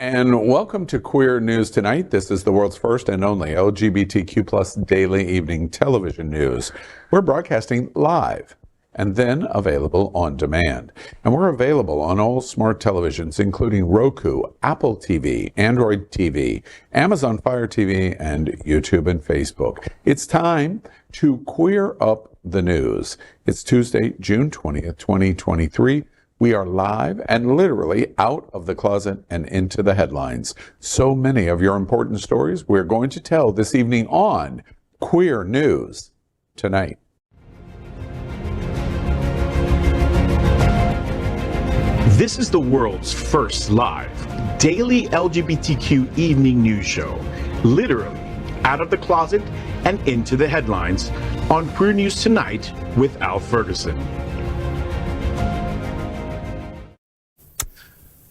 And welcome to Queer News Tonight. This is the world's first and only LGBTQ plus daily evening television news. We're broadcasting live and then available on demand. And we're available on all smart televisions, including Roku, Apple TV, Android TV, Amazon Fire TV, and YouTube and Facebook. It's time to queer up the news. It's Tuesday, June 20th, 2023. We are live and literally out of the closet and into the headlines. So many of your important stories we're going to tell this evening on Queer News Tonight. This is the world's first live daily LGBTQ evening news show, literally out of the closet and into the headlines on Queer News Tonight with Al Ferguson.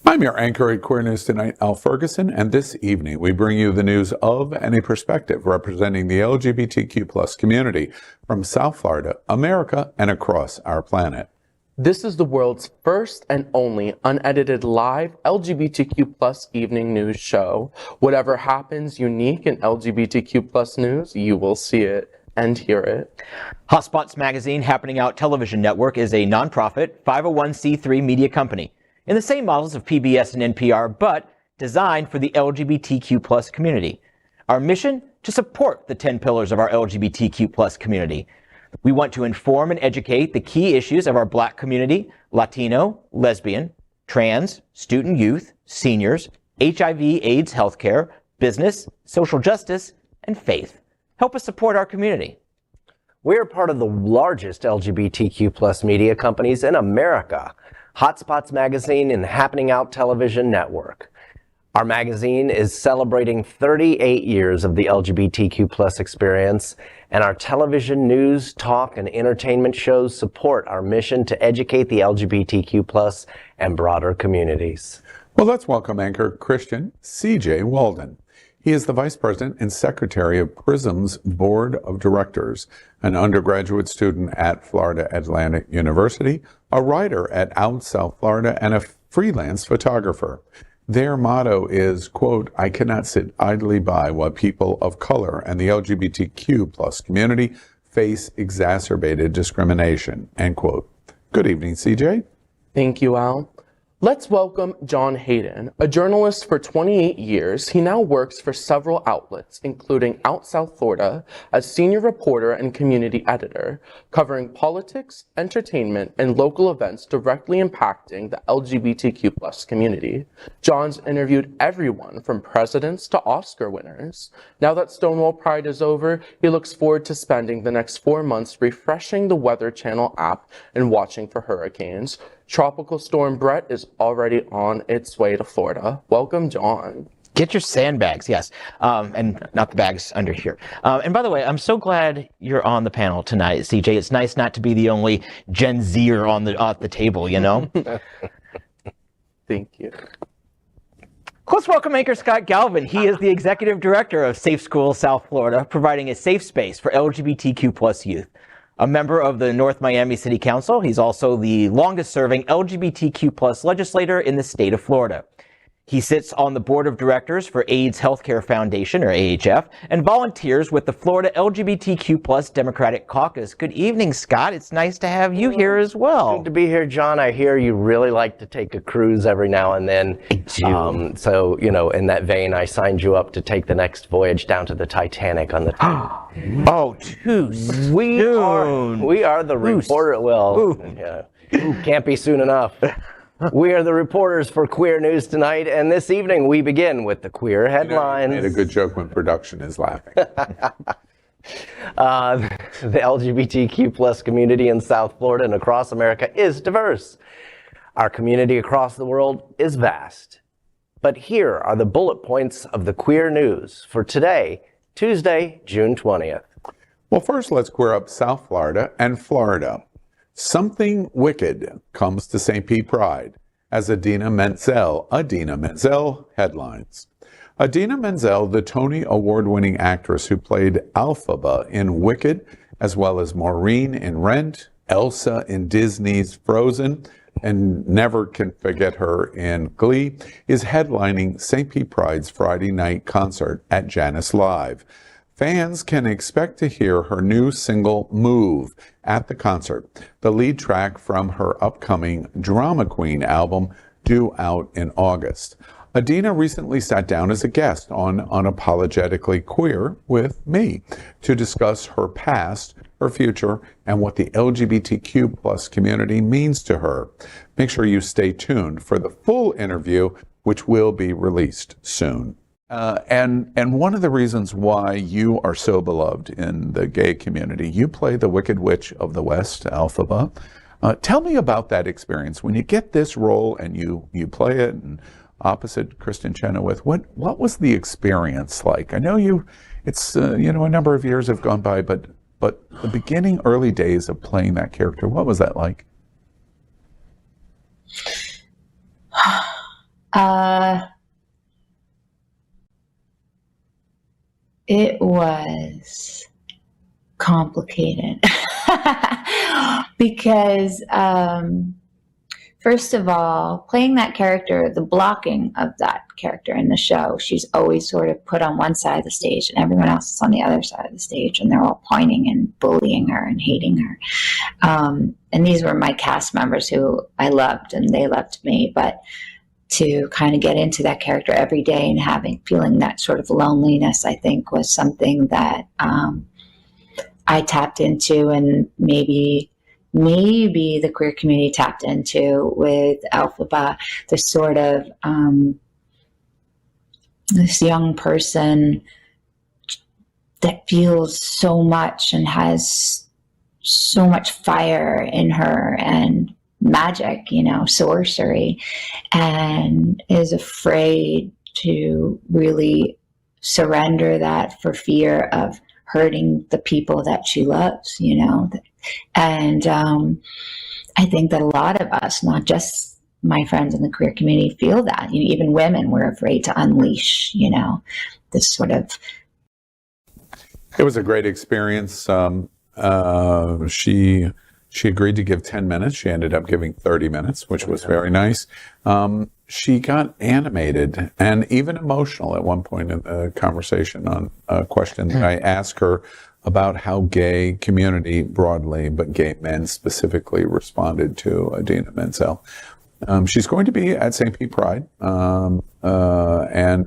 I'm your anchor at Queer News Tonight, Al Ferguson, and this evening we bring you the news of and a perspective representing the LGBTQ plus community from South Florida, America, and across our planet. This is the world's first and only unedited live LGBTQ plus evening news show. Whatever happens unique in LGBTQ plus news, you will see it and hear it. Hotspots Magazine Happening Out Television Network is a nonprofit 501c3 media company in the same models of PBS and NPR, but designed for the LGBTQ plus community. Our mission? To support the 10 pillars of our LGBTQ plus community. We want to inform and educate the key issues of our Black community, Latino, lesbian, trans, student youth, seniors, HIV/AIDS healthcare, business, social justice, and faith. Help us support our community. We're part of the largest LGBTQ plus media companies in America. Hotspots Magazine and Happening Out Television Network. Our magazine is celebrating 38 years of the LGBTQ plus experience, and our television news, talk, and entertainment shows support our mission to educate the LGBTQ plus and broader communities. Well, let's welcome anchor Christian C.J. Walden. He is the Vice President and Secretary of PRISM's Board of Directors, an undergraduate student at Florida Atlantic University, a writer at Out South Florida, and a freelance photographer. Their motto is, quote, "I cannot sit idly by while people of color and the LGBTQ plus community face exacerbated discrimination," end quote. Good evening, CJ. Thank you, Al. Let's welcome John Hayden, a journalist for 28 years. He now works for several outlets, including Out South Florida, as senior reporter and community editor, covering politics, entertainment, and local events directly impacting the LGBTQ plus community. John's interviewed everyone from presidents to Oscar winners. Now that Stonewall Pride is over, he looks forward to spending the next 4 months refreshing the Weather Channel app and watching for hurricanes. Tropical Storm Brett is already on its way to Florida. Welcome, John. Get your sandbags, yes, and not the bags under here. And by the way, I'm so glad you're on the panel tonight, CJ. It's nice not to be the only Gen Zer on the table, you know? Thank you. Let's welcome anchor Scott Galvin. He is the Executive Director of Safe Schools South Florida, providing a safe space for LGBTQ plus youth. A member of the North Miami City Council, he's also the longest-serving LGBTQ plus legislator in the state of Florida. He sits on the board of directors for AIDS Healthcare Foundation, or AHF, and volunteers with the Florida LGBTQ plus Democratic Caucus. Good evening, Scott. It's nice to have you here as well. Good to be here, John. I hear you really like to take a cruise every now and then. I do. So, you know, in that vein, I signed you up to take the next voyage down to the Titanic on the Oh, too soon. We are the reporter. Well, yeah, can't be soon enough. We are the reporters for Queer News Tonight, and this evening we begin with the queer headlines. You made a good joke when production is laughing. The LGBTQ plus community in South Florida and across America is diverse. Our community across the world is vast. But here are the bullet points of the queer news for today, Tuesday, June 20th. Well, first, let's queer up South Florida and Florida. Something wicked comes to St. Pete Pride as Idina Menzel headlines. Idina Menzel, the Tony Award-winning actress who played Elphaba in Wicked, as well as Maureen in Rent Elsa in Disney's Frozen, and never can forget her in Glee, is headlining St. Pete Pride's Friday night concert at Janice Live. Fans can expect to hear her new single, Move, at the concert, the lead track from her upcoming Drama Queen album, due out in August. Idina recently sat down as a guest on Unapologetically Queer with me to discuss her past, her future, and what the LGBTQ plus community means to her. Make sure you stay tuned for the full interview, which will be released soon. And one of the reasons why you are so beloved in the gay community, you play the Wicked Witch of the West, Elphaba. Tell me about that experience. When you get this role and you play it and opposite Kristen Chenoweth, what was the experience like? I know it's a number of years have gone by, but the beginning, early days of playing that character, what was that like? It was complicated because, first of all, playing that character, the blocking of that character in the show, she's always sort of put on one side of the stage and everyone else is on the other side of the stage, and they're all pointing and bullying her and hating her. And these were my cast members who I loved and they loved me, but to kind of get into that character every day and feeling that sort of loneliness, I think, was something that I tapped into, and maybe the queer community tapped into with Elphaba, the sort of this young person that feels so much and has so much fire in her and magic, sorcery, and is afraid to really surrender that for fear of hurting the people that she loves, And I think that a lot of us, not just my friends in the queer community, feel that. Even women were afraid to unleash, this sort of. It was a great experience. She agreed to give 10 minutes. She ended up giving 30 minutes, which was very nice. She got animated and even emotional at one point in the conversation on a question that I asked her about how gay community broadly, but gay men specifically, responded to Idina Menzel. She's going to be at St. Pete Pride, and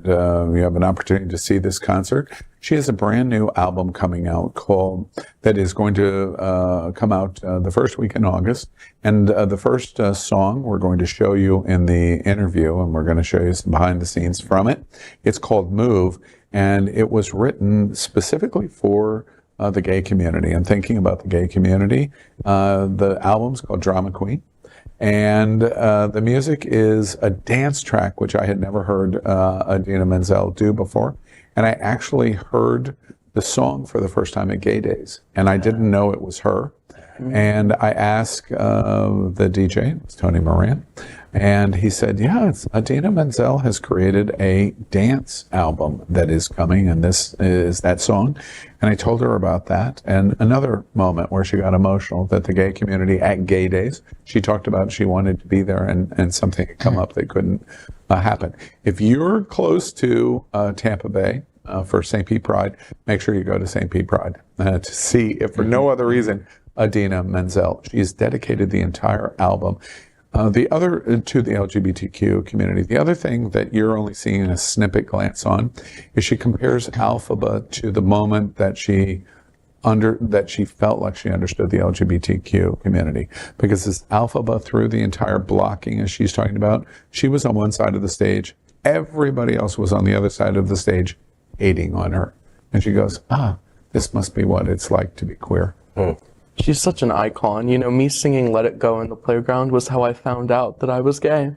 you have an opportunity to see this concert. She has a brand new album coming out that is going to come out the first week in August. And the first song we're going to show you in the interview, and we're going to show you some behind the scenes from it. It's called Move, and it was written specifically for the gay community and thinking about the gay community. The album's called Drama Queen. And the music is a dance track, which I had never heard Idina Menzel do before. And I actually heard the song for the first time at Gay Days, and I didn't know it was her. And I asked the DJ, it's Tony Moran, and he said, yeah, Idina Menzel has created a dance album that is coming, and this is that song. And I told her about that. And another moment where she got emotional, that the gay community at Gay Days, she talked about she wanted to be there, and something had come up that couldn't happen. If you're close to Tampa Bay for St. Pete Pride, make sure you go to St. Pete Pride to see, if for no other reason, Idina Menzel. She has dedicated the entire album to the LGBTQ community. The other thing that you're only seeing a snippet glance on is she compares Elphaba to the moment that she felt like she understood the LGBTQ community. Because as Elphaba, through the entire blocking, as she's talking about, she was on one side of the stage, everybody else was on the other side of the stage hating on her. And she goes, this must be what it's like to be queer. She's such an icon. Me singing Let It Go in the playground was how I found out that I was gay.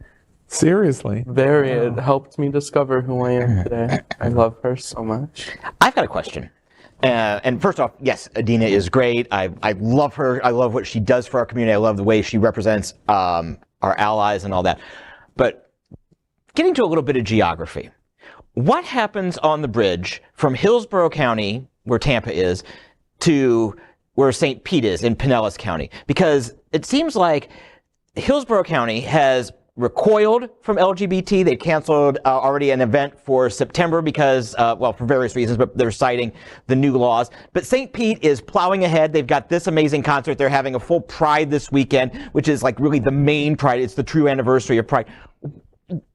Seriously? It helped me discover who I am today. I love her so much. I've got a question. And first off, yes, Idina is great. I love her. I love what she does for our community. I love the way she represents our allies and all that. But getting to a little bit of geography. What happens on the bridge from Hillsborough County, where Tampa is, to where St. Pete is in Pinellas County, because it seems like Hillsborough County has recoiled from LGBT. They canceled already an event for September because, well, for various reasons, but they're citing the new laws. But St. Pete is plowing ahead. They've got this amazing concert. They're having a full Pride this weekend, which is like really the main Pride. It's the true anniversary of Pride.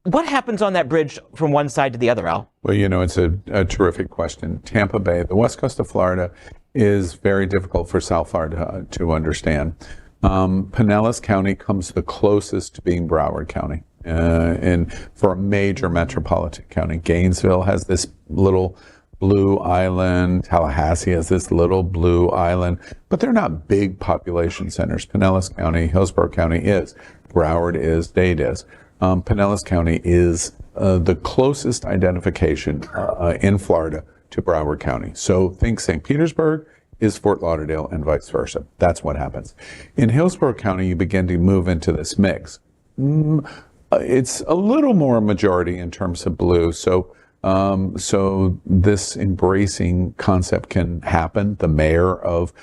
What happens on that bridge from one side to the other, Al? Well, it's a terrific question. Tampa Bay, the west coast of Florida, is very difficult for South Florida to understand. Pinellas County comes the closest to being Broward County, and for a major metropolitan county. Gainesville has this little blue island. Tallahassee has this little blue island, but they're not big population centers. Pinellas County, Hillsborough County is. Broward is. Dade is. Pinellas County is the closest identification in Florida to Broward County. So think St. Petersburg is Fort Lauderdale and vice versa. That's what happens. In Hillsborough County, you begin to move into this mix. It's a little more majority in terms of blue. So this embracing concept can happen. The mayor of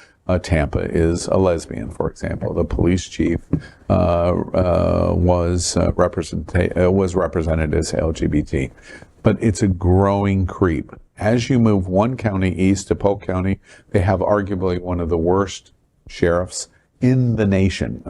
Tampa is a lesbian, for example. The police chief was represented as LGBT. But it's a growing creep. As you move one county east to Polk County, they have arguably one of the worst sheriffs in the nation.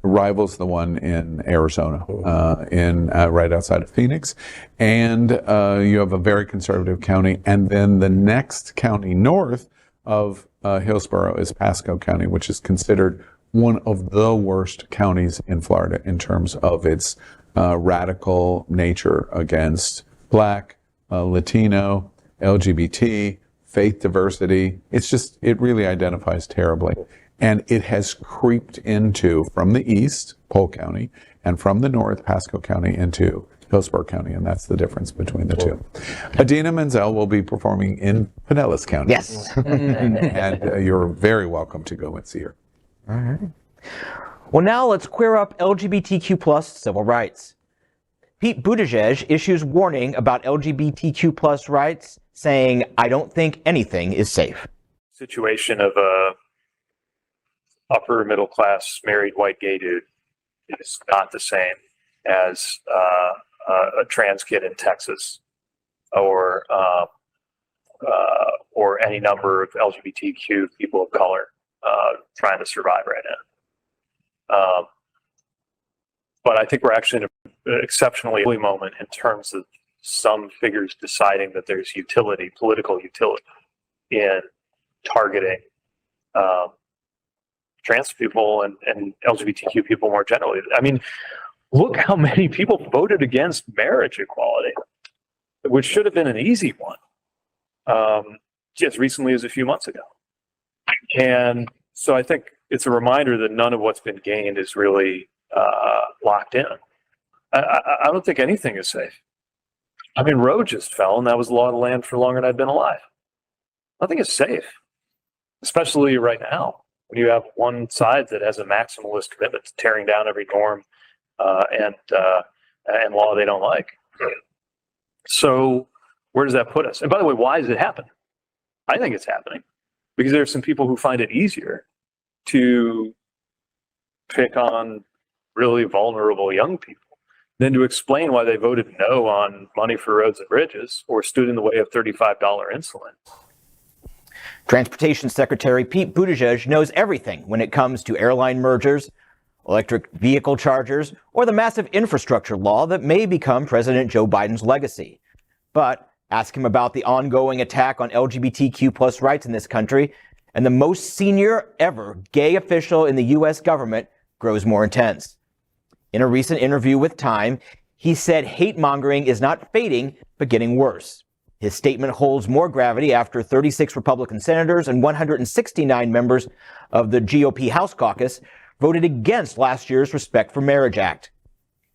Rivals the one in Arizona, right outside of Phoenix. And you have a very conservative county. And then the next county north of Hillsborough is Pasco County, which is considered one of the worst counties in Florida in terms of its radical nature against Black, Latino, LGBT, faith diversity. It really identifies terribly. And it has creeped into, from the east, Polk County, and from the north, Pasco County, into Hillsborough County, and that's the difference between the two. Idina Menzel will be performing in Pinellas County. Yes. And you're very welcome to go and see her. All right. Well, now let's queer up LGBTQ plus civil rights. Pete Buttigieg issues warning about LGBTQ plus rights, saying, "I don't think anything is safe." Situation of a upper middle class married white gay dude is not the same as a trans kid in Texas or any number of LGBTQ people of color trying to survive right now. But I think we're actually in an exceptionally early moment in terms of some figures deciding that there's utility, political utility, in targeting trans people and LGBTQ people more generally. I mean, look how many people voted against marriage equality, which should have been an easy one, as recently as a few months ago. And so I think it's a reminder that none of what's been gained is really locked in. I don't think anything is safe. I mean, Roe just fell, and that was the law of the land for longer than I'd been alive. Nothing is safe, especially right now when you have one side that has a maximalist commitment to tearing down every norm and law they don't like. So where does that put us? And by the way, why does it happen? I think it's happening because there are some people who find it easier to pick on really vulnerable young people than to explain why they voted no on money for roads and bridges or stood in the way of $35 insulin. Transportation Secretary Pete Buttigieg knows everything when it comes to airline mergers, electric vehicle chargers, or the massive infrastructure law that may become President Joe Biden's legacy. But ask him about the ongoing attack on LGBTQ plus rights in this country, and the most senior ever gay official in the U.S. government grows more intense. In a recent interview with Time, he said hate-mongering is not fading, but getting worse. His statement holds more gravity after 36 Republican senators and 169 members of the GOP House caucus voted against last year's Respect for Marriage Act.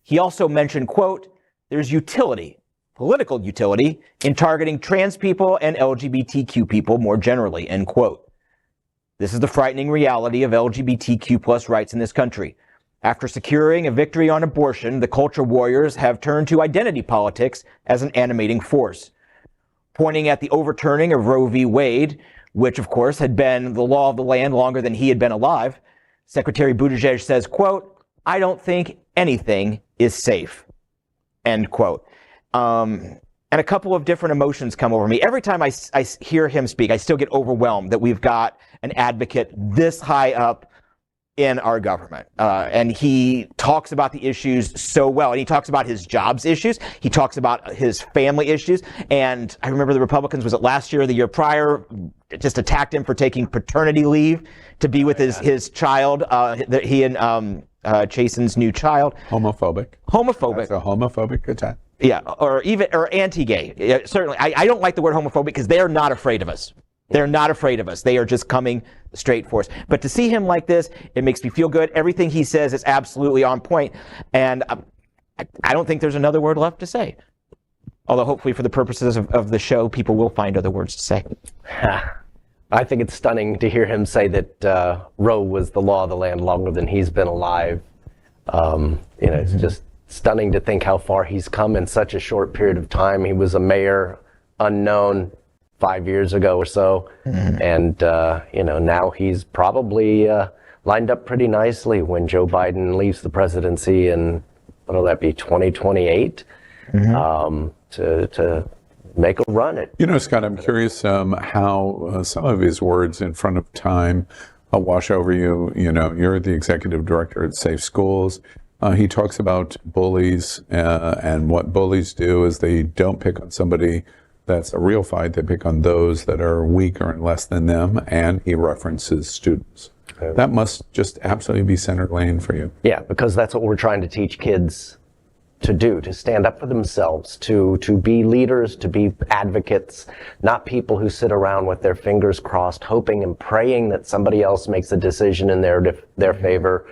He also mentioned, quote, "There's utility, political utility, in targeting trans people and LGBTQ people more generally," end quote. This is the frightening reality of LGBTQ plus rights in this country. After securing a victory on abortion, the culture warriors have turned to identity politics as an animating force. Pointing at the overturning of Roe v. Wade, which of course had been the law of the land longer than he had been alive. Secretary Buttigieg says, quote, "I don't think anything is safe," end quote. And a couple of different emotions come over me. Every time I hear him speak, I still get overwhelmed that we've got an advocate this high up in our government. And he talks about the issues so well. And he talks about his jobs issues. He talks about his family issues. And I remember the Republicans, was it last year or the year prior, just attacked him for taking paternity leave to be with his child, he and Chasen's new child. Homophobic. That's a homophobic attack. Yeah, or anti-gay. Yeah, certainly. I don't like the word homophobic because they are not afraid of us. They're not afraid of us. They are just coming straight for us. But to see him like this, it makes me feel good. Everything he says is absolutely on point. And I don't think there's another word left to say. Although hopefully for the purposes of the show, people will find other words to say. I think it's stunning to hear him say that Roe was the law of the land longer than he's been alive. It's just stunning to think how far he's come in such a short period of time. He was a mayor, unknown 5 years ago or so. And, now he's probably lined up pretty nicely when Joe Biden leaves the presidency in, what'll that be, 2028, to make a run at. Scott, I'm curious how some of his words in front of time wash over you. You're the executive director at Safe Schools. He talks about bullies, and what bullies do is they don't pick on somebody that's a real fight. They pick on those that are weaker and less than them, and he references students. That must just absolutely be center lane for you. Yeah, because that's what we're trying to teach kids to do, to stand up for themselves, to be leaders, to be advocates, not people who sit around with their fingers crossed, hoping and praying that somebody else makes a decision in their favor.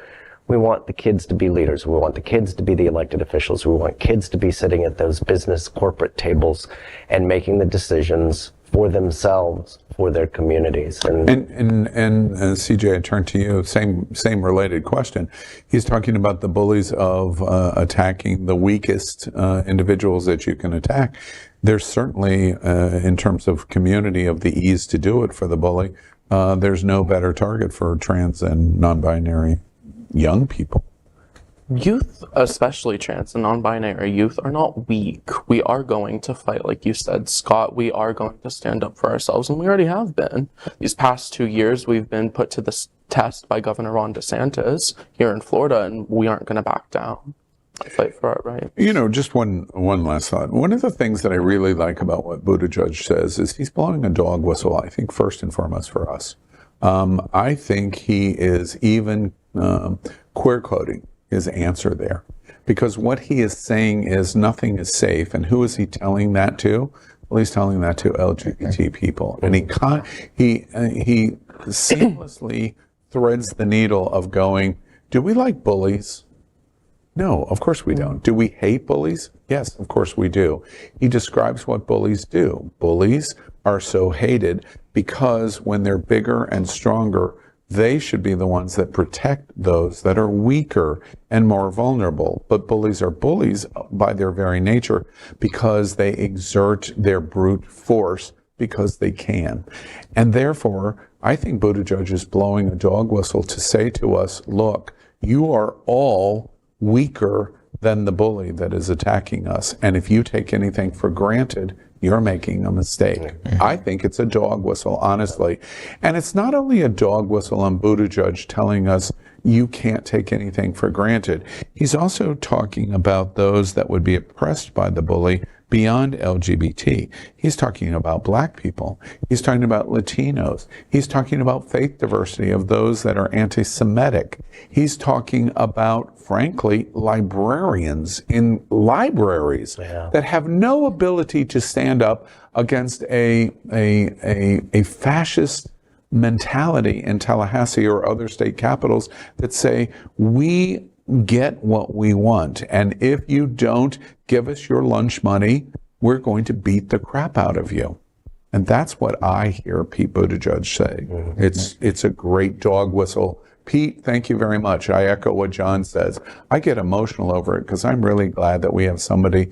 We want the kids to be leaders. We want the kids to be the elected officials. We want kids to be sitting at those business corporate tables and making the decisions for themselves, for their communities. And CJ, I turn to you. Same related question. He's talking about the bullies of attacking the weakest individuals that you can attack. There's certainly, in terms of community, of the ease to do it for the bully. There's no better target for trans and non-binary young people. Youth, especially trans and non-binary youth, are not weak. We are going to fight, like you said, Scott. We are going to stand up for ourselves, and we already have been. These past 2 years, we've been put to this test by Governor Ron DeSantis here in Florida, and we aren't going to back down. Fight for our rights. Just one last thought. One of the things that I really like about what Buttigieg says is he's blowing a dog whistle, I think, first and foremost for us. I think he is even queer coding his answer there, because what he is saying is nothing is safe. And who is he telling that to? Well, he's telling that to LGBT people, and he seamlessly threads the needle of going, do we like bullies? No, of course we don't. Do we hate bullies? Yes, of course we do. He describes what bullies do. Bullies are so hated because when they're bigger and stronger, they should be the ones that protect those that are weaker and more vulnerable. But bullies are bullies by their very nature because they exert their brute force because they can. And therefore, I think Buttigieg is blowing a dog whistle to say to us, look, you are all weaker than the bully that is attacking us. And if you take anything for granted, you're making a mistake. I think it's a dog whistle, honestly. And it's not only a dog whistle on Buttigieg telling us you can't take anything for granted. He's also talking about those that would be oppressed by the bully beyond LGBT. He's talking about Black people. He's talking about Latinos. He's talking about faith diversity of those that are anti-Semitic. He's talking about, frankly, librarians in libraries that have no ability to stand up against a fascist mentality in Tallahassee or other state capitals that say, we get what we want, and if you don't give us your lunch money, we're going to beat the crap out of you. And that's what I hear Pete Buttigieg say. It's a great dog whistle Pete, thank you very much. I echo what John says. I get emotional over it because I'm really glad that we have somebody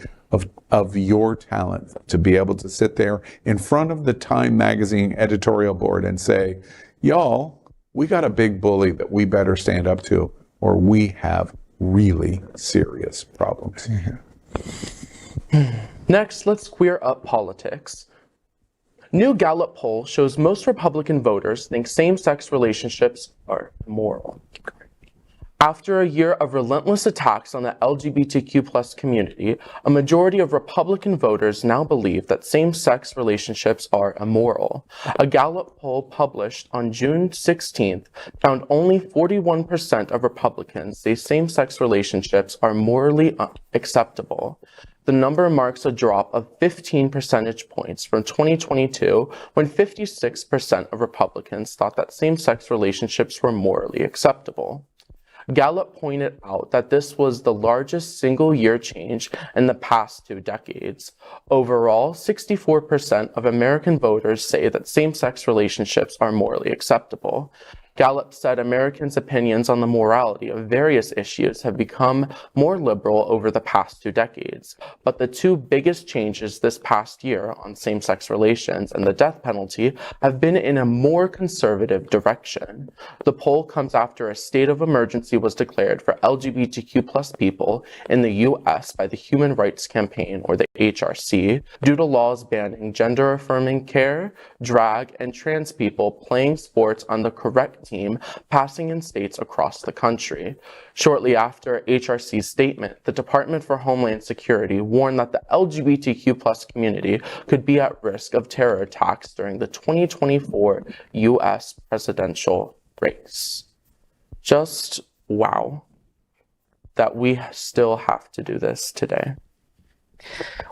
of your talent to be able to sit there in front of the Time magazine editorial board and say, y'all, we got a big bully that we better stand up to, or we have really serious problems. Next, let's queer up politics. New Gallup poll shows most Republican voters think same-sex relationships are immoral. After a year of relentless attacks on the LGBTQ+ community, a majority of Republican voters now believe that same-sex relationships are immoral. A Gallup poll published on June 16th found only 41% of Republicans say same-sex relationships are morally acceptable. The number marks a drop of 15 percentage points from 2022, when 56% of Republicans thought that same-sex relationships were morally acceptable. Gallup pointed out that this was the largest single-year change in the past 2 decades. Overall, 64% of American voters say that same-sex relationships are morally acceptable. Gallup said Americans' opinions on the morality of various issues have become more liberal over the past 2 decades, but the 2 biggest changes this past year on same-sex relations and the death penalty have been in a more conservative direction. The poll comes after a state of emergency was declared for LGBTQ+ people in the U.S. by the Human Rights Campaign, or the HRC, due to laws banning gender-affirming care, drag, and trans people playing sports on the correct team passing in states across the country. Shortly after HRC's statement, the Department for Homeland Security warned that the LGBTQ+ community could be at risk of terror attacks during the 2024 U.S. presidential race. Just wow that we still have to do this today.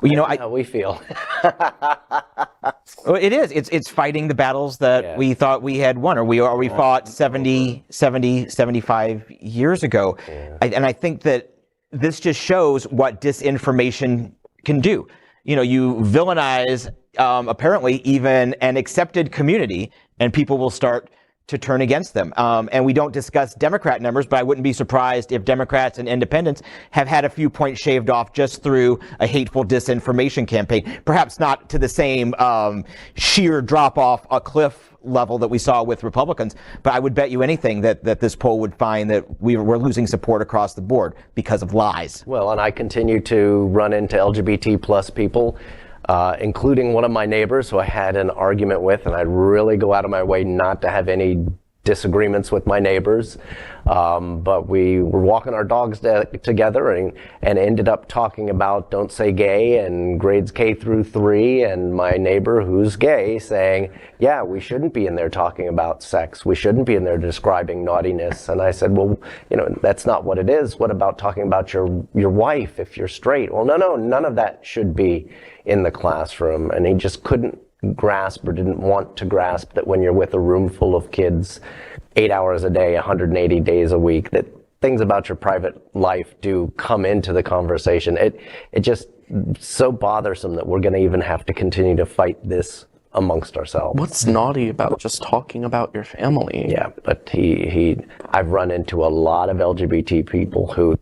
Well, you know, How we feel. Well, it is. It's fighting the battles that we thought we had won, or we fought 75 years ago. Yeah. And I think that this just shows what disinformation can do. You know, you villainize apparently even an accepted community, and people will start to turn against them. And we don't discuss Democrat numbers, but I wouldn't be surprised if Democrats and independents have had a few points shaved off just through a hateful disinformation campaign. Perhaps not to the same sheer drop off a cliff level that we saw with Republicans, but I would bet you anything that this poll would find that we're losing support across the board because of lies. Well, and I continue to run into LGBT plus people, including one of my neighbors who I had an argument with, and I really go out of my way not to have any disagreements with my neighbors. But we were walking our dogs together and ended up talking about Don't Say Gay and grades K through 3, and my neighbor who's gay saying, yeah, we shouldn't be in there talking about sex. We shouldn't be in there describing naughtiness. And I said, well, you know, that's not what it is. What about talking about your wife if you're straight? Well, no, none of that should be in the classroom. And he just couldn't grasp, or didn't want to grasp, that when you're with a room full of kids 8 hours a day, 180 days a week, that things about your private life do come into the conversation. It just so bothersome that we're going to even have to continue to fight this amongst ourselves. What's naughty about just talking about your family? Yeah, but I've run into a lot of LGBT people who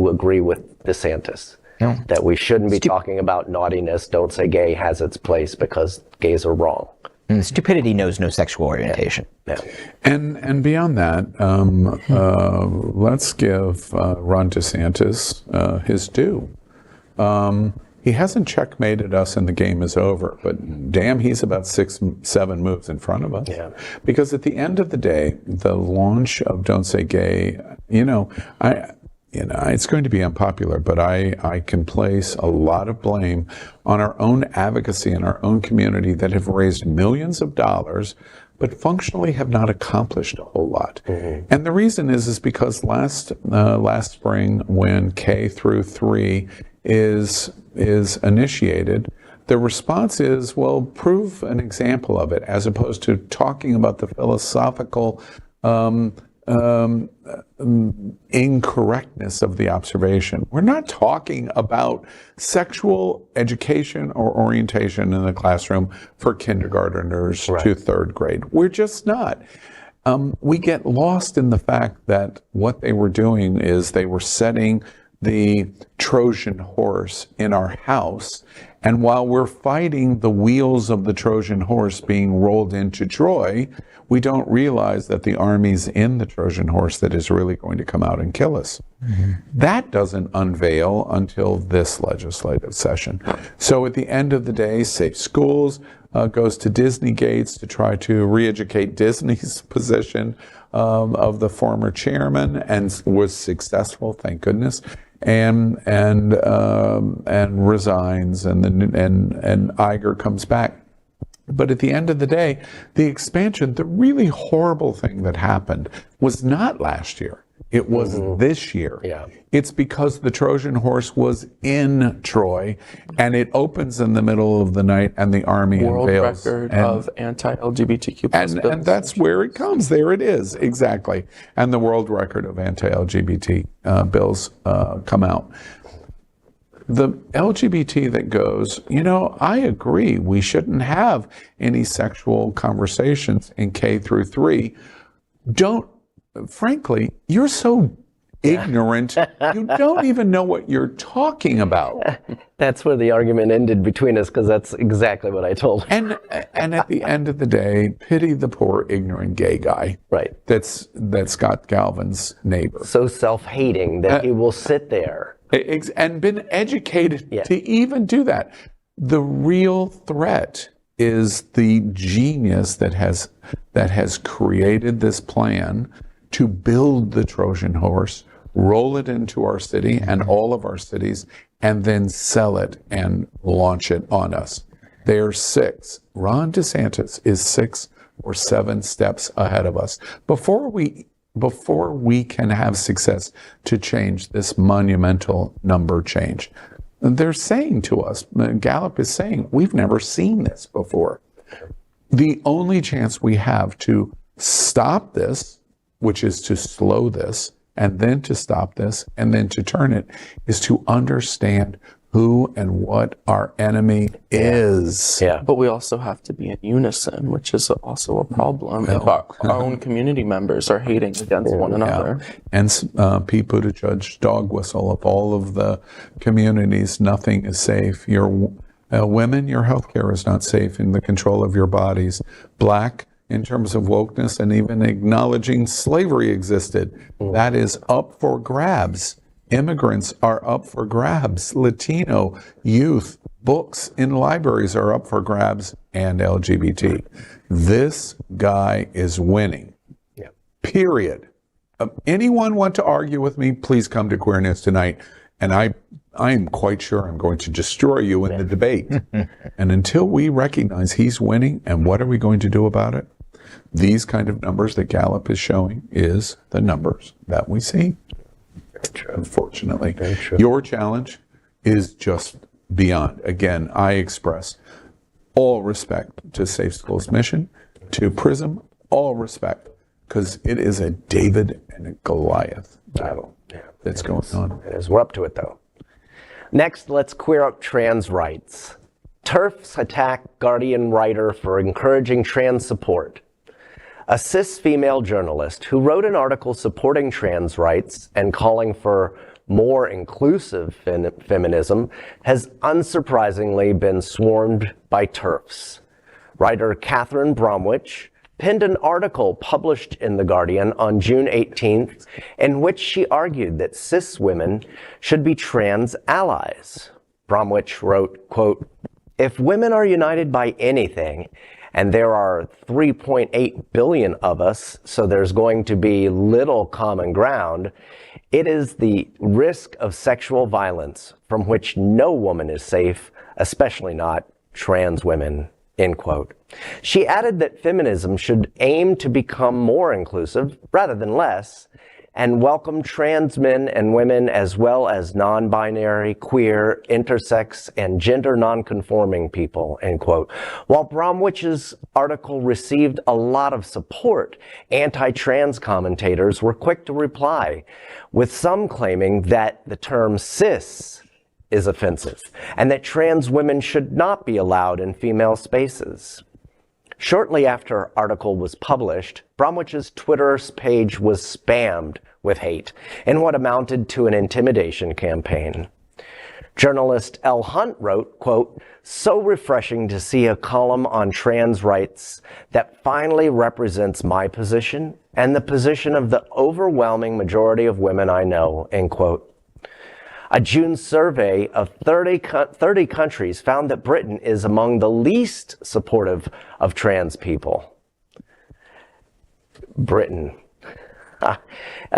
agree with DeSantis. No. That we shouldn't be talking about naughtiness. Don't Say Gay has its place because gays are wrong. And stupidity knows no sexual orientation. Yeah. And beyond that, let's give Ron DeSantis his due. He hasn't checkmated us and the game is over, but damn, he's about 6-7 moves in front of us. Yeah. Because at the end of the day, the launch of Don't Say Gay, it's going to be unpopular, but I can place a lot of blame on our own advocacy in our own community that have raised millions of dollars, but functionally have not accomplished a whole lot. Mm-hmm. And the reason is because last spring, when K through 3 is initiated, the response is, well, prove an example of it, as opposed to talking about the philosophical incorrectness of the observation. We're not talking about sexual education or orientation in the classroom for kindergartners to 3rd grade. We're just not. we get lost in the fact that what they were doing is they were setting the Trojan horse in our house. And while we're fighting the wheels of the Trojan horse being rolled into Troy, we don't realize that the army's in the Trojan horse that is really going to come out and kill us. That doesn't unveil until this legislative session. So at the end of the day, Safe Schools goes to Disney Gates to try to re-educate Disney's position of the former chairman, and was successful, thank goodness, and resigns, and Iger comes back. But at the end of the day, the expansion, the really horrible thing that happened was not last year. It was this year. Yeah. It's because the Trojan horse was in Troy, and it opens in the middle of the night, and the army World unveils. record of anti-LGBTQ plus bills. And that's where it comes. There it is, exactly. And the world record of anti-LGBT bills come out. The LGBT that goes, I agree, we shouldn't have any sexual conversations in K through 3. Frankly, you're so ignorant, you don't even know what you're talking about. That's where the argument ended between us, because that's exactly what I told him. And at the end of the day, pity the poor ignorant gay guy. Right. That's Scott Galvin's neighbor. So self-hating that he will sit there. And been educated to even do that. The real threat is the genius that has created this plan to build the Trojan horse, roll it into our city and all of our cities, and then sell it and launch it on us. They're 6. Ron DeSantis is 6 or 7 steps ahead of us. Before we can have success to change this monumental number change, they're saying to us, Gallup is saying, we've never seen this before. The only chance we have to stop this, which is to slow this, and then to stop this, and then to turn it, is to understand who and what our enemy is. Yeah. But we also have to be in unison, which is also a problem if our own community members are hating against one another. And Pete Buttigieg dog whistle of all of the communities, nothing is safe. Your women, your healthcare is not safe in the control of your bodies. Black, in terms of wokeness and even acknowledging slavery existed, that is up for grabs. Immigrants are up for grabs. Latino, youth, books in libraries are up for grabs, and LGBT. This guy is winning. Yeah. Period. Anyone want to argue with me, please come to Queer News Tonight, and I'm quite sure I'm going to destroy you in the debate. And until we recognize he's winning, and what are we going to do about it? These kind of numbers that Gallup is showing is the numbers that we see. Unfortunately, your challenge is just beyond. Again, I express all respect to Safe Schools mission, to PRISM, all respect, because it is a David and a Goliath battle that's going on. It is. We're up to it, though. Next, let's queer up trans rights. TERFs attack Guardian writer for encouraging trans support. A cis female journalist who wrote an article supporting trans rights and calling for more inclusive feminism has unsurprisingly been swarmed by TERFs. Writer Catherine Bromwich penned an article published in The Guardian on June 18th in which she argued that cis women should be trans allies. Bromwich wrote, quote, "If women are united by anything, and there are 3.8 billion of us, so there's going to be little common ground, it is the risk of sexual violence from which no woman is safe, especially not trans women," end quote. She added that feminism should aim to become more inclusive rather than less, and welcome trans men and women as well as non-binary, queer, intersex, and gender non-conforming people, end quote. While Bromwich's article received a lot of support, anti-trans commentators were quick to reply, with some claiming that the term cis is offensive and that trans women should not be allowed in female spaces. Shortly after our article was published, Bromwich's Twitter page was spammed with hate in what amounted to an intimidation campaign. Journalist L. Hunt wrote, quote, "So refreshing to see a column on trans rights that finally represents my position and the position of the overwhelming majority of women I know," end quote. A June survey of 30 countries found that Britain is among the least supportive of trans people. Britain. I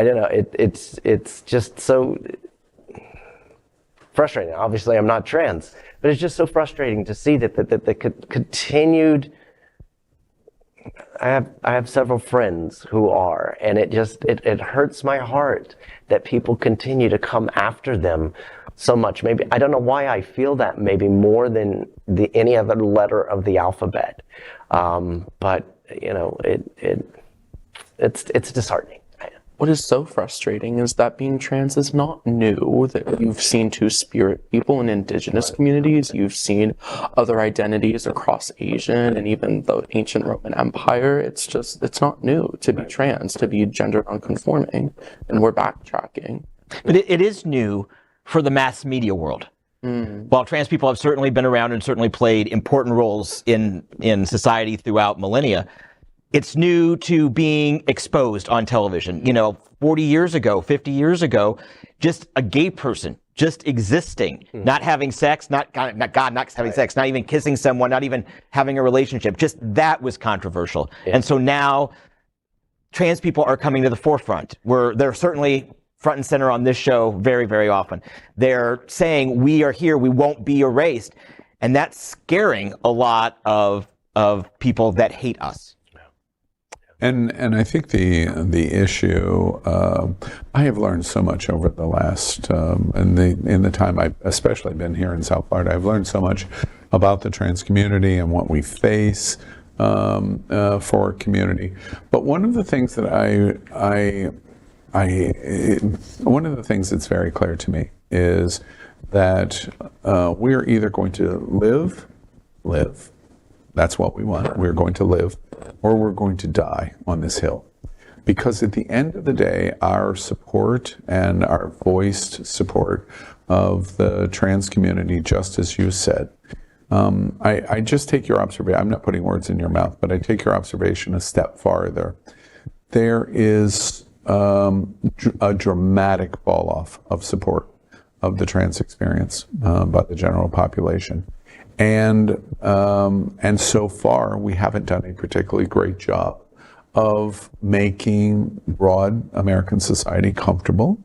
don't know. It's just so frustrating. Obviously, I'm not trans, but it's just so frustrating to see that the continued. I have several friends who are, and it hurts my heart that people continue to come after them so much. Maybe I don't know why I feel that maybe more than any other letter of the alphabet, but you know it's disheartening. What is so frustrating is that being trans is not new, that you've seen two-spirit people in indigenous communities, you've seen other identities across Asian and even the ancient Roman Empire. It's not new to be trans, to be gender nonconforming, and we're backtracking. But it is new for the mass media world. While trans people have certainly been around and certainly played important roles in society throughout millennia, it's new to being exposed on television. You know, 40 years ago, 50 years ago, just a gay person just existing, not having sex, not having sex, not even kissing someone, not even having a relationship, just that was controversial. And so now trans people are coming to the forefront, where they're certainly front and center on this show very, very often. They're saying, we are here, we won't be erased. And that's scaring a lot of people that hate us. And I think the issue, I have learned so much over the last, in the time I've especially been here in South Florida, I've learned so much about the trans community and what we face for community. But one of the things that one of the things that's very clear to me is that we're either going to live, that's what we want, we're going to live, or we're going to die on this hill. Because at the end of the day, our support and our voiced support of the trans community, just as you said, I just take your observation, I'm not putting words in your mouth, but I take your observation a step farther. There is a dramatic fall off of support of the trans experience by the general population. And so far, we haven't done a particularly great job of making broad American society comfortable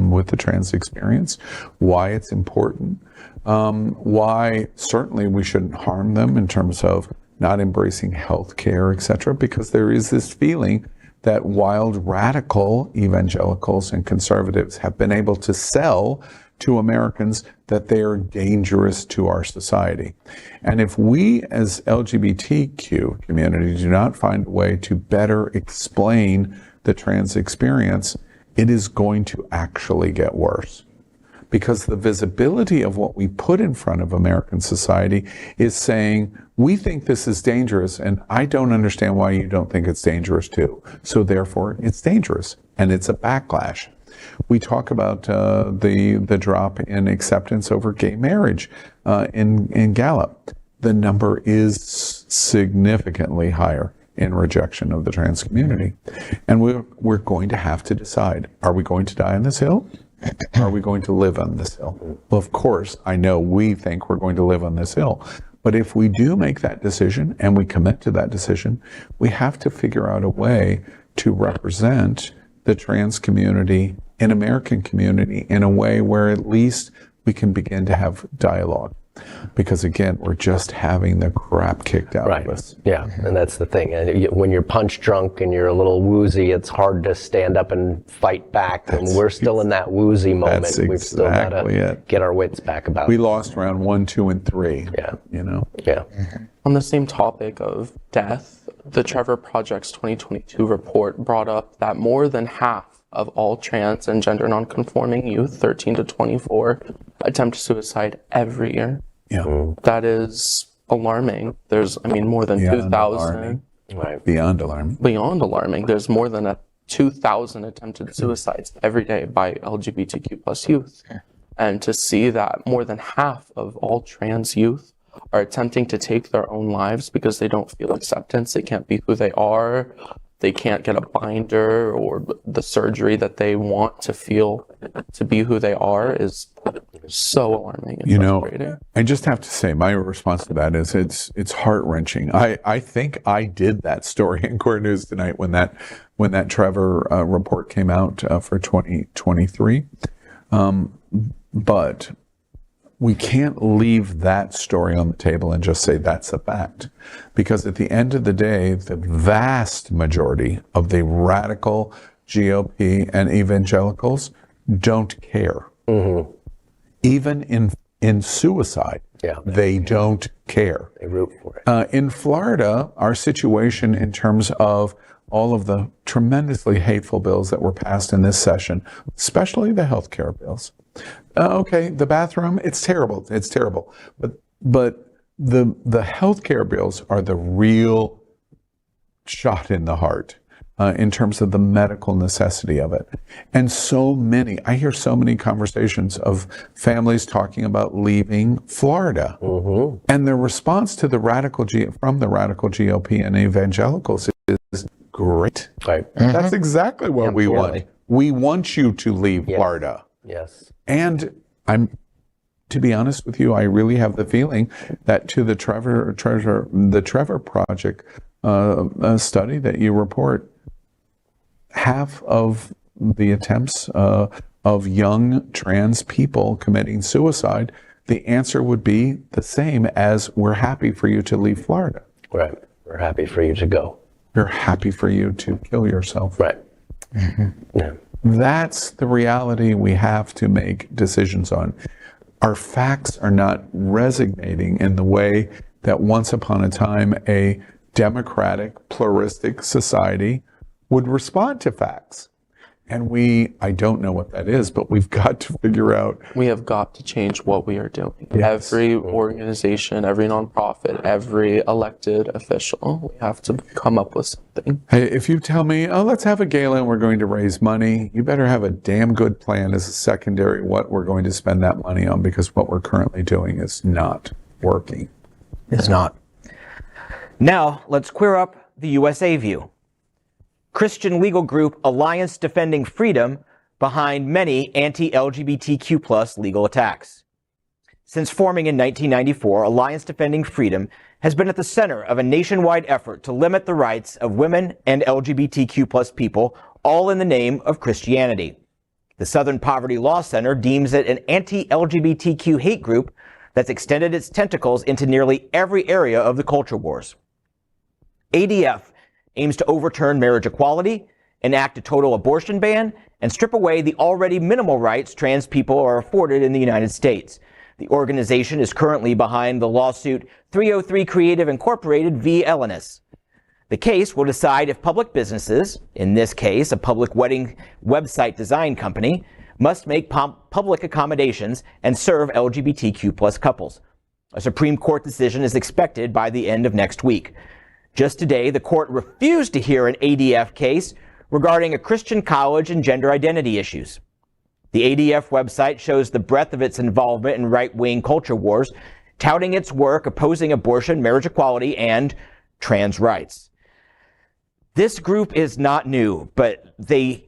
with the trans experience, why it's important, why certainly we shouldn't harm them in terms of not embracing health care, et cetera, because there is this feeling that wild radical evangelicals and conservatives have been able to sell to Americans that they are dangerous to our society. And if we as LGBTQ community do not find a way to better explain the trans experience, it is going to actually get worse. Because the visibility of what we put in front of American society is saying, we think this is dangerous, and I don't understand why you don't think it's dangerous too. So therefore, it's dangerous, and it's a backlash. We talk about the drop in acceptance over gay marriage in Gallup. The number is significantly higher in rejection of the trans community. And we're going to have to decide, are we going to die on this hill? Are we going to live on this hill? Well, of course, I know we think we're going to live on this hill. But if we do make that decision and we commit to that decision, we have to figure out a way to represent the trans community and American community in a way where at least we can begin to have dialogue. Because again, we're just having the crap kicked out of us. Yeah, and that's the thing. When you're punch drunk and you're a little woozy, it's hard to stand up and fight back. And we're still in that woozy moment. That's We've still got exactly to it. get our wits back about We it. lost round 1, 2, and 3. Yeah. You know? Yeah. On the same topic of death, the Trevor Project's 2022 report brought up that more than half of all trans and gender nonconforming youth, 13 to 24, attempt suicide every year. Yeah. That is alarming. There's, more than Beyond 2,000. alarming. Right. Beyond alarming. Beyond alarming. There's more than 2,000 attempted suicides every day by LGBTQ plus youth. And to see that more than half of all trans youth are attempting to take their own lives because they don't feel acceptance, they can't be who they are, they can't get a binder or the surgery that they want to feel to be who they are is so alarming and frustrating. I just have to say my response to that is it's heart-wrenching. I think I did that story in Core News Tonight when that Trevor report came out for 2023. But we can't leave that story on the table and just say that's a fact. Because at the end of the day, the vast majority of the radical GOP and evangelicals don't care. Mm-hmm. Even in suicide, they don't care. They root for it. In Florida, our situation in terms of all of the tremendously hateful bills that were passed in this session, especially the healthcare bills. Okay, the bathroom, it's terrible. It's terrible. But the healthcare bills are the real shot in the heart in terms of the medical necessity of it. And I hear so many conversations of families talking about leaving Florida. Mm-hmm. And the response to from the radical GOP and evangelicals is great. Right. Mm-hmm. That's exactly what we want. We want you to leave Florida. Yes. And to be honest with you, I really have the feeling that to the Trevor Project study that you report, half of the attempts of young trans people committing suicide, the answer would be the same as we're happy for you to leave Florida. Right. We're happy for you to go. We're happy for you to kill yourself. Right. Mm-hmm. Yeah. That's the reality we have to make decisions on. Our facts are not resonating in the way that once upon a time a democratic, pluralistic society would respond to facts. And I don't know what that is, but we've got to figure out. We have got to change what we are doing. Yes. Every organization, every nonprofit, every elected official, we have to come up with something. Hey, if you tell me, let's have a gala and we're going to raise money, you better have a damn good plan as a secondary what we're going to spend that money on, because what we're currently doing is not working. It's not. Now, let's queer up the USA view. Christian legal group Alliance Defending Freedom behind many anti-LGBTQ plus legal attacks. Since forming in 1994, Alliance Defending Freedom has been at the center of a nationwide effort to limit the rights of women and LGBTQ plus people, all in the name of Christianity. The Southern Poverty Law Center deems it an anti-LGBTQ hate group that's extended its tentacles into nearly every area of the culture wars. ADF aims to overturn marriage equality, enact a total abortion ban, and strip away the already minimal rights trans people are afforded in the United States. The organization is currently behind the lawsuit 303 Creative Incorporated v. Ellenis. The case will decide if public businesses, in this case a public wedding website design company, must make public accommodations and serve LGBTQ plus couples. A Supreme Court decision is expected by the end of next week. Just today, the court refused to hear an ADF case regarding a Christian college and gender identity issues. The ADF website shows the breadth of its involvement in right-wing culture wars, touting its work opposing abortion, marriage equality, and trans rights. This group is not new, but the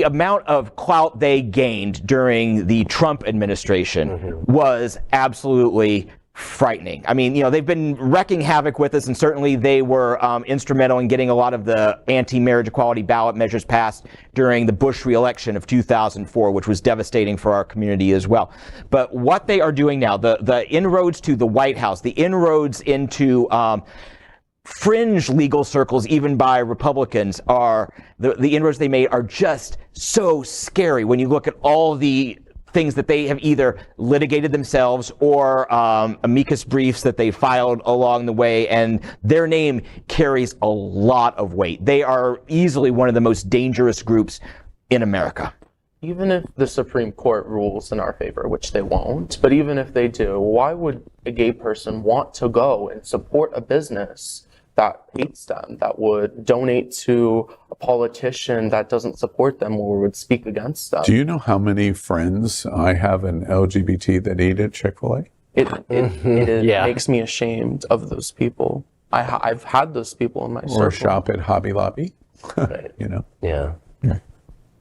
amount of clout they gained during the Trump administration was absolutely frightening. I mean, they've been wrecking havoc with us, and certainly they were instrumental in getting a lot of the anti-marriage equality ballot measures passed during the Bush re-election of 2004, which was devastating for our community as well. But what they are doing now, the inroads to the White House, the inroads into fringe legal circles, even by Republicans, are the inroads they made are just so scary when you look at all the things that they have either litigated themselves or amicus briefs that they filed along the way, and their name carries a lot of weight. They are easily one of the most dangerous groups in America. even if the Supreme Court rules in our favor, which they won't, but even if they do, why would a gay person want to go and support a business that hates them, that would donate to a politician that doesn't support them or would speak against them? Do you know how many friends I have in LGBT that eat at Chick-fil-A? It Yeah. makes me ashamed of those people. I've had those people in my circle. Or shop at Hobby Lobby? You know, Yeah.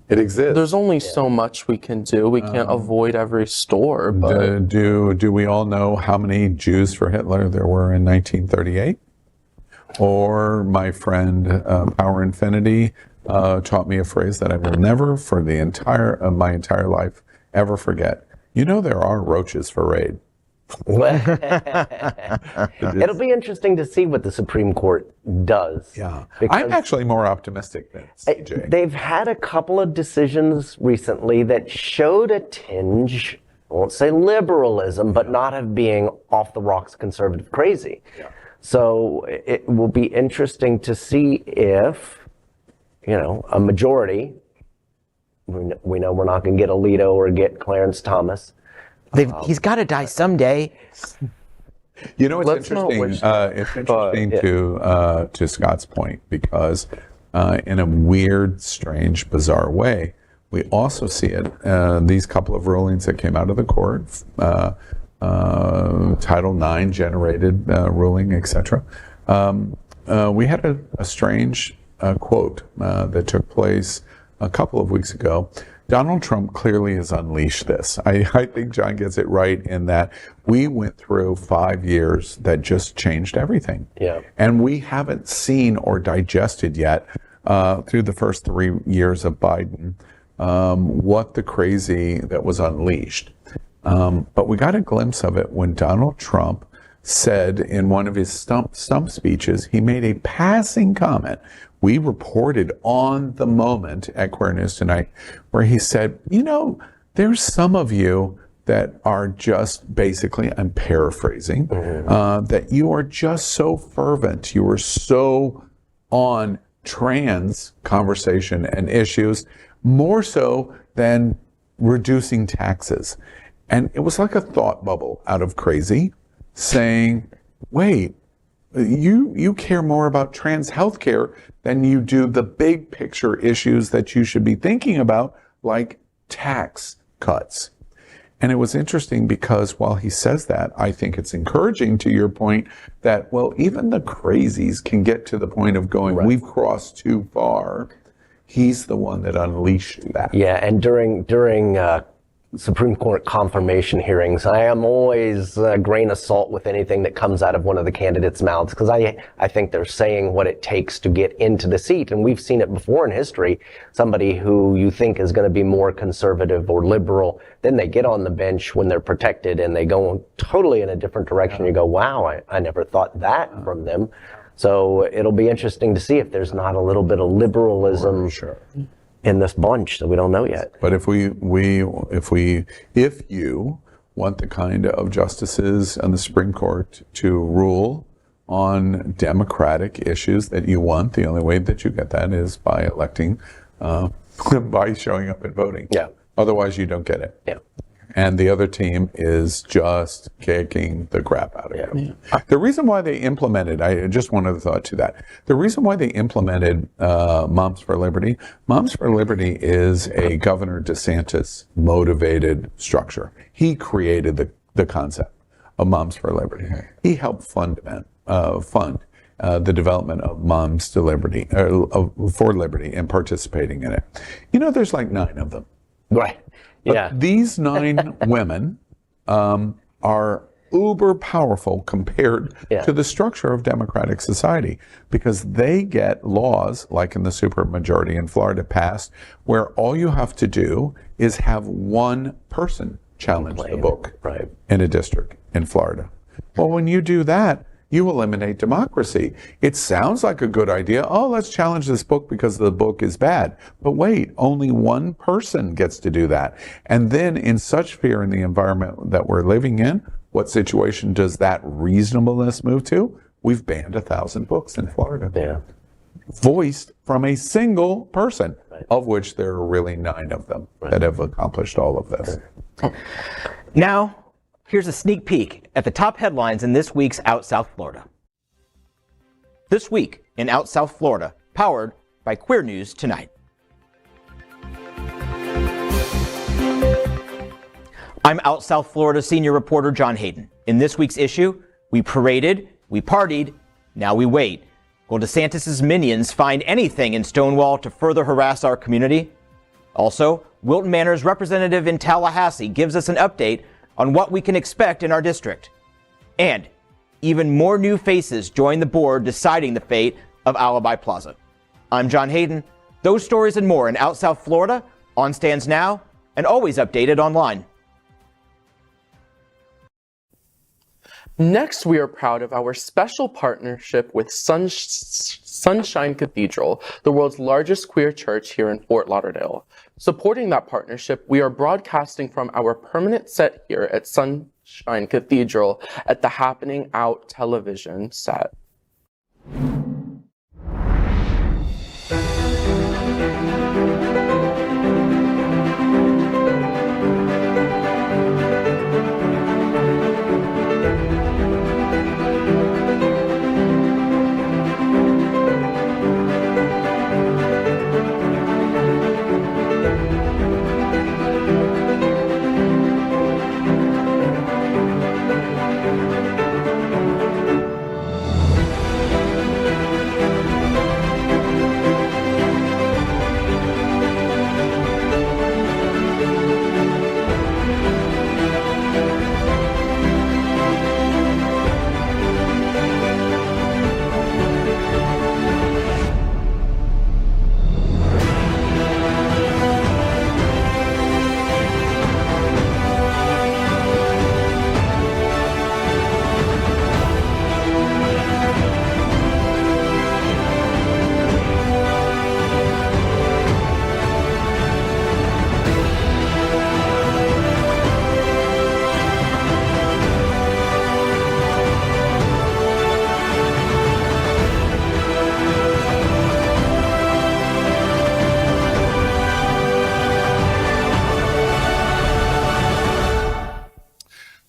it exists. There's only so much we can do. We can't avoid every store, but Do we all know how many Jews for Hitler there were in 1938? Or my friend Power Infinity taught me a phrase that I will never, for the my entire life, ever forget. You know, there are roaches for raid. It'll be interesting to see what the Supreme Court does. Yeah, because I'm actually more optimistic than CJ. they've had a couple of decisions recently that showed a tinge, I won't say liberalism, but not of being off the rocks conservative crazy. Yeah. So it will be interesting to see if, a majority, we know we're not going to get Alito or get Clarence Thomas. He's got to die someday. You know, it's Let's not interesting. wish It's interesting to Scott's point, because in a weird, strange, bizarre way, we also see it. These couple of rulings that came out of the court, Title IX generated ruling, etc. We had a strange quote that took place a couple of weeks ago. Donald Trump clearly has unleashed this. I think John gets it right in that we went through 5 years that just changed everything. Yeah. And we haven't seen or digested yet through the first 3 years of Biden what the crazy that was unleashed. But we got a glimpse of it when Donald Trump said in one of his stump speeches, he made a passing comment. We reported on the moment at Queer News Tonight, where he said, there's some of you that are just basically, I'm paraphrasing, that you are just so fervent. You are so on trans conversation and issues, more so than reducing taxes. And it was like a thought bubble out of crazy, saying, wait, you care more about trans healthcare than you do the big picture issues that you should be thinking about, like tax cuts. And it was interesting because while he says that, I think it's encouraging to your point that, well, even the crazies can get to the point of going, we've crossed too far. He's the one that unleashed that. Yeah, and during Supreme Court confirmation hearings, I am always a grain of salt with anything that comes out of one of the candidates' mouths, because I think they're saying what it takes to get into the seat. And we've seen it before in history. Somebody who you think is going to be more conservative or liberal, then they get on the bench when they're protected and they go totally in a different direction. You go, wow, I never thought that from them. So it'll be interesting to see if there's not a little bit of liberalism in this bunch that we don't know yet. But if you want the kind of justices on the Supreme Court to rule on democratic issues that you want, the only way that you get that is by electing, by showing up and voting. Yeah. Otherwise, you don't get it. Yeah. And the other team is just kicking the crap out of you. Yeah. The reason why they implemented, just one other thought to that. The reason why they implemented Moms for Liberty is a Governor DeSantis motivated structure. He created the concept of Moms for Liberty. He helped fund the development of Moms to Liberty, for Liberty, and participating in it. There's like 9 of them. Right. Yeah. But these 9 women are uber powerful compared to the structure of democratic society, because they get laws, like in the supermajority in Florida, passed, where all you have to do is have one person challenge the book in a district in Florida. Well, when you do that, you eliminate democracy. It sounds like a good idea. Oh, let's challenge this book because the book is bad. But wait, only one person gets to do that. And then in such fear in the environment that we're living in, what situation does that reasonableness move to? We've banned 1,000 books in Florida. Yeah. voiced from a single person, of which there are really 9 of them that have accomplished all of this. Now, here's a sneak peek at the top headlines in this week's Out South Florida. This week in Out South Florida, powered by Queer News Tonight. I'm Out South Florida senior reporter John Hayden. In this week's issue, we paraded, we partied, now we wait. Will DeSantis' minions find anything in Stonewall to further harass our community? Also, Wilton Manor's representative in Tallahassee gives us an update on what we can expect in our district. And even more new faces join the board deciding the fate of Alibi Plaza. I'm John Hayden. Those stories and more in Out South Florida, on stands now, and always updated online. Next, we are proud of our special partnership with Sunshine Cathedral, the world's largest queer church here in Fort Lauderdale. Supporting that partnership, we are broadcasting from our permanent set here at Sunshine Cathedral at the Happening Out television set.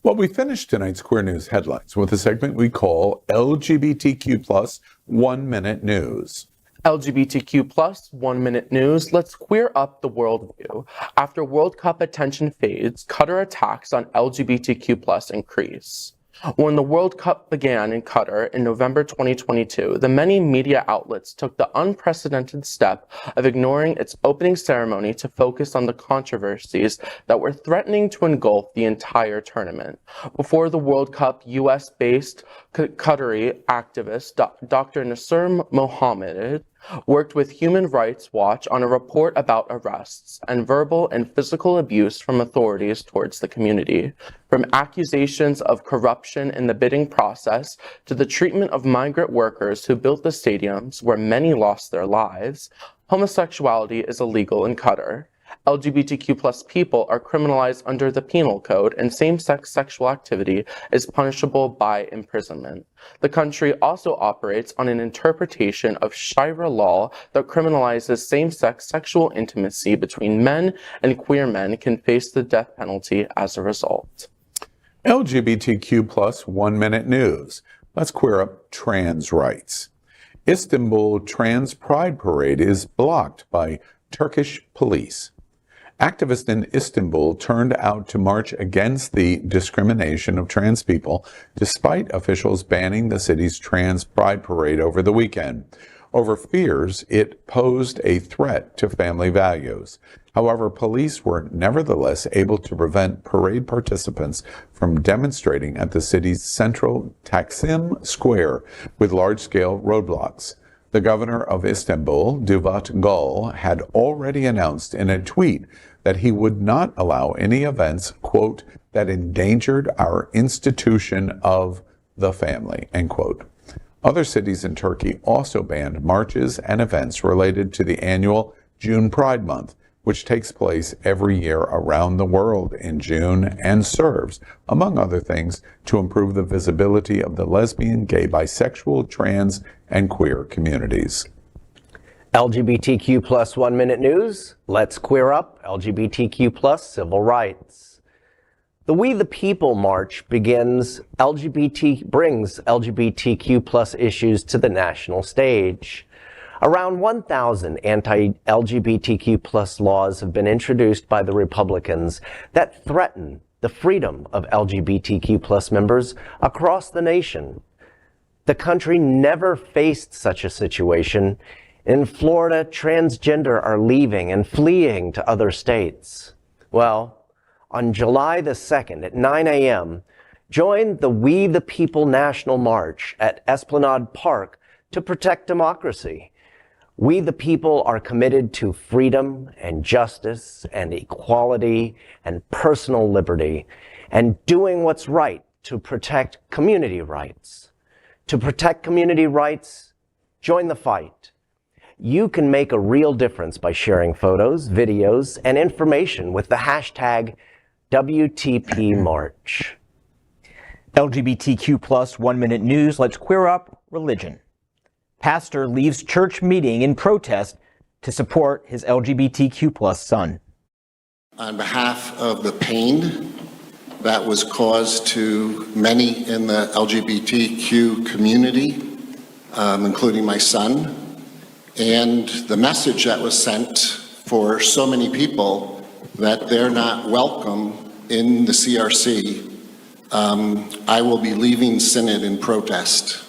Well, we finished tonight's Queer News headlines with a segment we call LGBTQ plus 1 Minute News. LGBTQ plus 1 minute news. Let's queer up the worldview. After World Cup attention fades, Qatar attacks on LGBTQ plus increase. When the World Cup began in Qatar in November 2022, the many media outlets took the unprecedented step of ignoring its opening ceremony to focus on the controversies that were threatening to engulf the entire tournament. Before the World Cup, US-based Qatari activist Dr. Nasser Mohammed worked with Human Rights Watch on a report about arrests and verbal and physical abuse from authorities towards the community. From accusations of corruption in the bidding process to the treatment of migrant workers who built the stadiums where many lost their lives, homosexuality is illegal in Qatar. LGBTQ plus people are criminalized under the penal code, and same-sex sexual activity is punishable by imprisonment. The country also operates on an interpretation of Sharia law that criminalizes same-sex sexual intimacy between men, and queer men can face the death penalty as a result. LGBTQ plus 1 Minute News. Let's queer up trans rights. Istanbul Trans Pride Parade is blocked by Turkish police. Activists in Istanbul turned out to march against the discrimination of trans people, despite officials banning the city's trans pride parade over the weekend, over fears it posed a threat to family values. However, police were nevertheless able to prevent parade participants from demonstrating at the city's central Taksim Square with large-scale roadblocks. The governor of Istanbul, Devlet Gül, had already announced in a tweet that he would not allow any events, quote, that endangered our institution of the family, end quote. Other cities in Turkey also banned marches and events related to the annual June Pride Month, which takes place every year around the world in June and serves, among other things, to improve the visibility of the lesbian, gay, bisexual, trans, and queer communities. LGBTQ plus 1 minute news. Let's queer up LGBTQ plus civil rights. The We the People March brings LGBTQ plus issues to the national stage. Around 1,000 anti-LGBTQ plus laws have been introduced by the Republicans that threaten the freedom of LGBTQ plus members across the nation. The country never faced such a situation. In Florida, transgender are leaving and fleeing to other states. Well, on July the 2nd at 9 a.m., join the We the People National March at Esplanade Park to protect democracy. We the people are committed to freedom and justice and equality and personal liberty and doing what's right to protect community rights. To protect community rights, join the fight. You can make a real difference by sharing photos, videos, and information with the hashtag WTPMarch. LGBTQ plus 1 minute news. Let's queer up religion. Pastor leaves church meeting in protest to support his LGBTQ plus son. On behalf of the pain that was caused to many in the LGBTQ community, including my son, and the message that was sent for so many people that they're not welcome in the CRC, I will be leaving Synod in protest.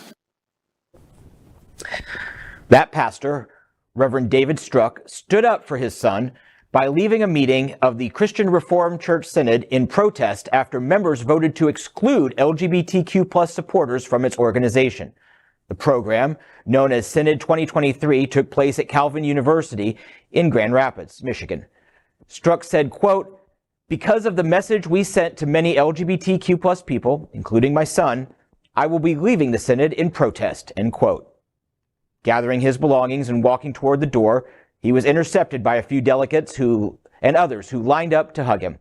That pastor, Reverend David Struck, stood up for his son by leaving a meeting of the Christian Reformed Church Synod in protest after members voted to exclude LGBTQ plus supporters from its organization. The program, known as Synod 2023, took place at Calvin University in Grand Rapids, Michigan. Struck said, quote, "Because of the message we sent to many LGBTQ plus people, including my son, I will be leaving the Synod in protest," end quote. Gathering his belongings and walking toward the door, he was intercepted by a few delegates and others who lined up to hug him.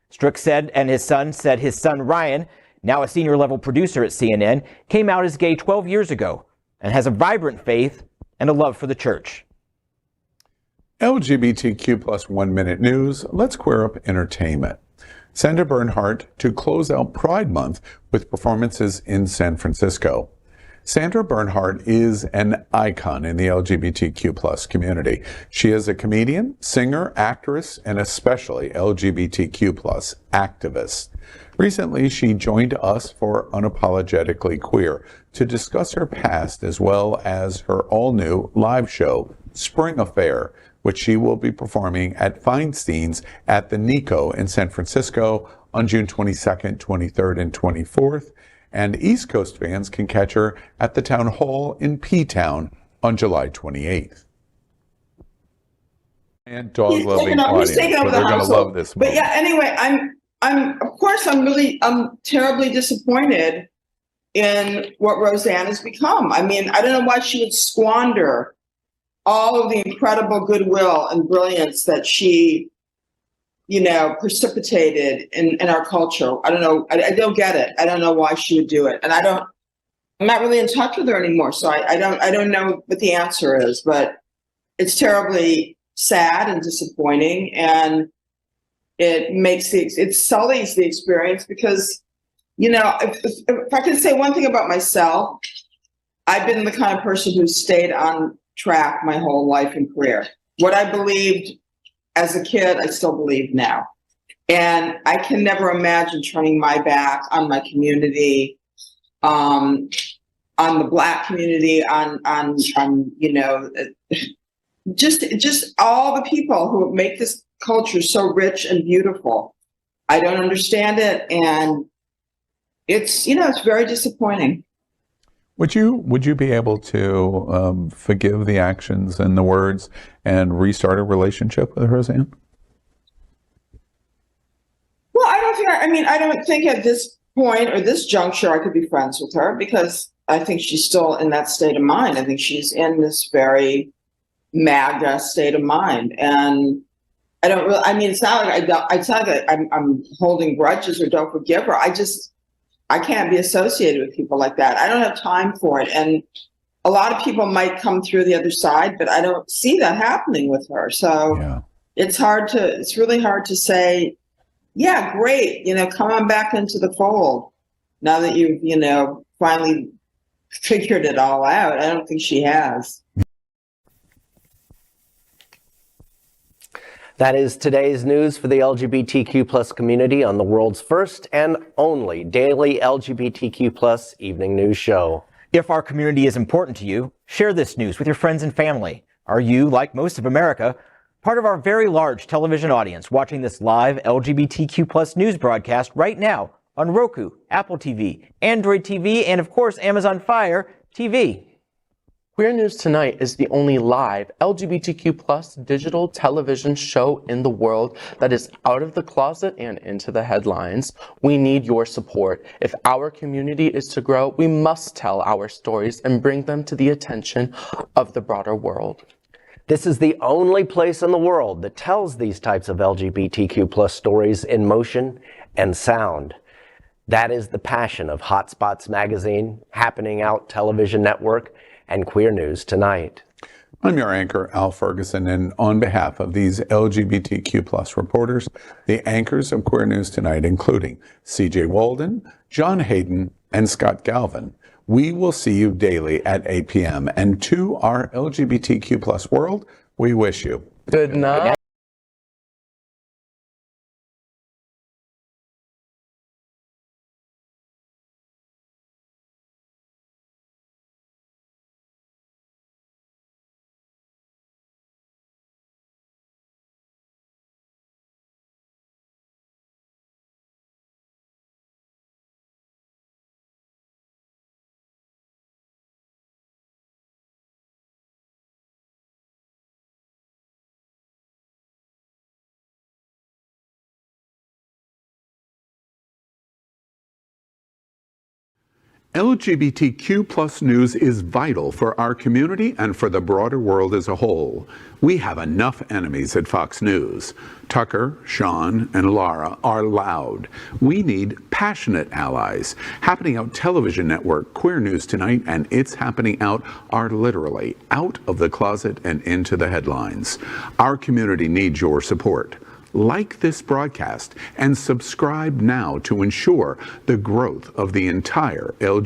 Struck said, and his son Ryan, now a senior level producer at CNN, came out as gay 12 years ago and has a vibrant faith and a love for the church. LGBTQ plus 1 minute news. Let's queer up entertainment. Sandra Bernhard to close out Pride Month with performances in San Francisco. Sandra Bernhard is an icon in the LGBTQ plus community. She is a comedian, singer, actress, and especially LGBTQ plus activist. Recently, she joined us for Unapologetically Queer to discuss her past as well as her all-new live show, Spring Affair, which she will be performing at Feinstein's at the Nico in San Francisco on June 22nd, 23rd, and 24th. And East Coast fans can catch her at the Town Hall in P-Town on July 28th. And dog-loving audience, so they're going to love this movie. But yeah, anyway, I'm terribly disappointed in what Roseanne has become. I mean, I don't know why she would squander all of the incredible goodwill and brilliance that she, precipitated in our culture. I don't know. I don't get it. I don't know why she would do it. And I'm not really in touch with her anymore. So I don't know what the answer is, but it's terribly sad and disappointing. And it sullies the experience because, if I can say one thing about myself, I've been the kind of person who stayed on track my whole life and career. What I believed as a kid, I still believe now. And I can never imagine turning my back on my community, on the Black community, just all the people who make this culture so rich and beautiful. I don't understand it, and it's very disappointing. Would you be able to forgive the actions and the words and restart a relationship with Roseanne? Well, I don't think at this point or this juncture I could be friends with her because I think she's still in that state of mind. I think she's in this very MAGA state of mind, and I don't really. I mean, it's not like I'm holding grudges or don't forgive her. I can't be associated with people like that. I don't have time for it. And a lot of people might come through the other side, but I don't see that happening with her. So Yeah. it's really hard to say, yeah, great, come on back into the fold now that you've, finally figured it all out. I don't think she has. That is today's news for the LGBTQ plus community on the world's first and only daily LGBTQ plus evening news show. If our community is important to you, share this news with your friends and family. Are you, like most of America, part of our very large television audience watching this live LGBTQ plus news broadcast right now on Roku, Apple TV, Android TV, and of course Amazon Fire TV? Queer News Tonight is the only live LGBTQ plus digital television show in the world that is out of the closet and into the headlines. We need your support. If our community is to grow, we must tell our stories and bring them to the attention of the broader world. This is the only place in the world that tells these types of LGBTQ plus stories in motion and sound. That is the passion of Hotspots Magazine, Happening Out Television Network, and Queer News Tonight. I'm your anchor, Al Ferguson, and on behalf of these LGBTQ plus reporters, the anchors of Queer News Tonight, including CJ Walden, John Hayden, and Scott Galvin, we will see you daily at 8 p.m. And to our LGBTQ plus world, we wish you Good night. LGBTQ plus news is vital for our community and for the broader world as a whole. We have enough enemies at Fox News. Tucker, Sean, and Laura are loud. We need passionate allies. Happening Out Television Network, Queer News Tonight, and It's Happening Out are literally out of the closet and into the headlines. Our community needs your support. Like this broadcast and subscribe now to ensure the growth of the entire LGBT